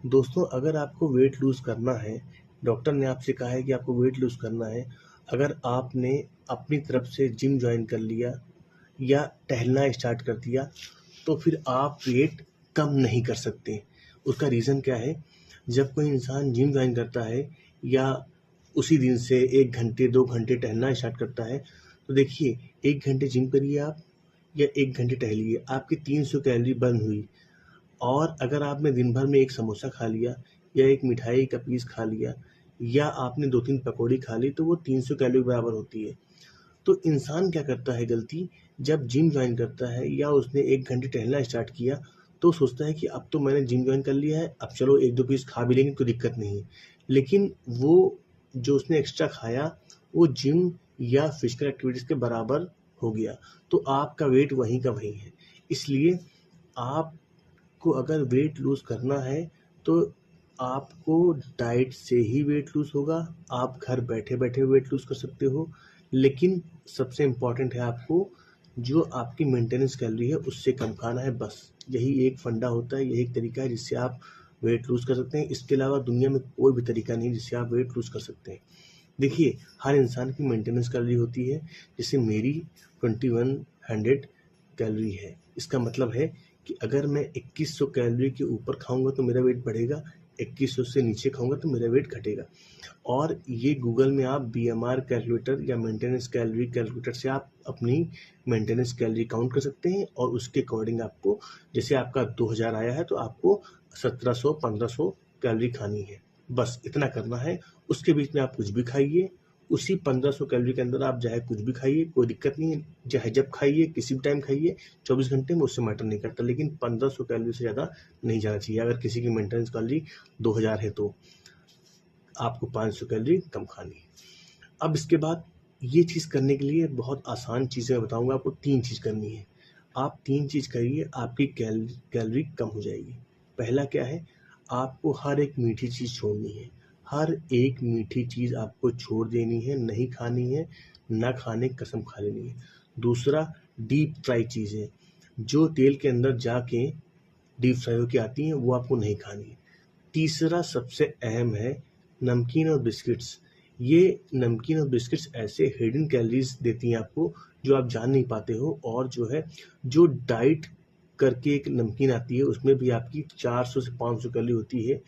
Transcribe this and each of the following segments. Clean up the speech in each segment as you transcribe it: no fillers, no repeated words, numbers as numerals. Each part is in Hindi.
दोस्तों, अगर आपको वेट लूज़ करना है, डॉक्टर ने आपसे कहा है कि आपको वेट लूज़ करना है, अगर आपने अपनी तरफ से जिम जॉइन कर लिया या टहलना स्टार्ट कर दिया, तो फिर आप वेट कम नहीं कर सकते। उसका रीज़न क्या है? जब कोई इंसान जिम जॉइन करता है या उसी दिन से 1 घंटे, 2 घंटे टहलना स्टार्ट करता है, तो देखिए 1 घंटे जिम करिए आप या 1 घंटे टहलिए, आपकी 300 कैलोरी बर्न हुई। और अगर आपने दिन भर में 1 समोसा खा लिया या 1 मिठाई का पीस खा लिया या आपने 2-3 पकौड़ी खा ली, तो वो 300 कैलोरी बराबर होती है। तो इंसान क्या करता है गलती, जब जिम जॉइन करता है या उसने 1 घंटे टहलना स्टार्ट किया, तो सोचता है कि अब तो मैंने जिम जॉइन कर लिया है, अब चलो 1-2 पीस खा भी लेंगे, कोई दिक्कत नहीं है। लेकिन वो जो उसने एक्स्ट्रा खाया, वो जिम या फिजिकल एक्टिविटीज़ के बराबर हो गया, तो आपका वेट वहीं का वहीं है। इसलिए आपको अगर वेट लूज़ करना है, तो आपको डाइट से ही वेट लूज़ होगा। आप घर बैठे-बैठे वेट लूज़ कर सकते हो, लेकिन सबसे इम्पोर्टेंट है आपको जो आपकी मेंटेनेंस कैलोरी है उससे कम खाना है बस। यही एक फंडा होता है, यही एक तरीका है जिससे आप वेट लूज़ कर सकते हैं। इसके अलावा दुनिया में कोई भी तरीका नहीं जिससे आप वेट लूज़ कर सकते हैं। देखिए, हर इंसान की मेंटेनेंस कैलोरी होती है, जैसे मेरी 2100 कैलोरी है। इसका मतलब है कि अगर मैं 2100 कैलोरी के ऊपर खाऊँगा तो मेरा वेट बढ़ेगा, 2100 से नीचे खाऊँगा तो मेरा वेट घटेगा। और ये गूगल में आप बीएमआर कैलकुलेटर या मेंटेनेंस कैलोरी कैलकुलेटर से आप अपनी मेंटेनेंस कैलोरी काउंट कर सकते हैं और उसके अकॉर्डिंग आपको, जैसे आपका 2000 आया है तो आपको 1700-1500 कैलोरी खानी है। बस इतना करना है। उसके बीच में आप कुछ भी खाइए, उसी 1500 कैलोरी के अंदर आप चाहे कुछ भी खाइए, कोई दिक्कत नहीं है। चाहे जब खाइए, किसी भी टाइम खाइए, 24 घंटे में उससे मैटर नहीं करता, लेकिन 1500 कैलोरी से ज़्यादा नहीं जाना चाहिए। अगर किसी की मेंटेनेंस कैलोरी 2000 है तो आपको 500 कैलोरी कम खानी है। अब इसके बाद ये चीज़ करने के लिए बहुत आसान चीज़ें बताऊँगा आपको। 3 चीज़ करनी है। आप 3 चीज़ करिए, आपकी कैलोरी कम हो जाएगी। पहला क्या है, आपको हर एक मीठी चीज़ छोड़नी है। हर एक मीठी चीज़ आपको छोड़ देनी है, नहीं खानी है, ना खाने की कसम खा लेनी है। दूसरा, डीप फ्राई चीज़ें, जो तेल के अंदर जाके डीप फ्राई होके आती हैं, वो आपको नहीं खानी है। तीसरा सबसे अहम है नमकीन और बिस्किट्स। ये नमकीन और बिस्किट्स ऐसे हिडन कैलोरीज़ देती हैं आपको जो आप जान नहीं पाते हो। और जो है, जो डाइट करके एक नमकीन आती है उसमें भी आपकी 400 से 500 कैलोरी होती है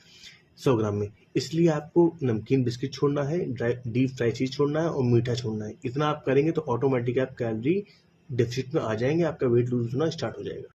100 ग्राम में। इसलिए आपको नमकीन बिस्किट छोड़ना है, डीप फ्राई चीज़ छोड़ना है और मीठा छोड़ना है। इतना आप करेंगे तो ऑटोमेटिक आप कैलोरी डेफिसिट में आ जाएंगे, आपका वेट लूज होना स्टार्ट हो जाएगा।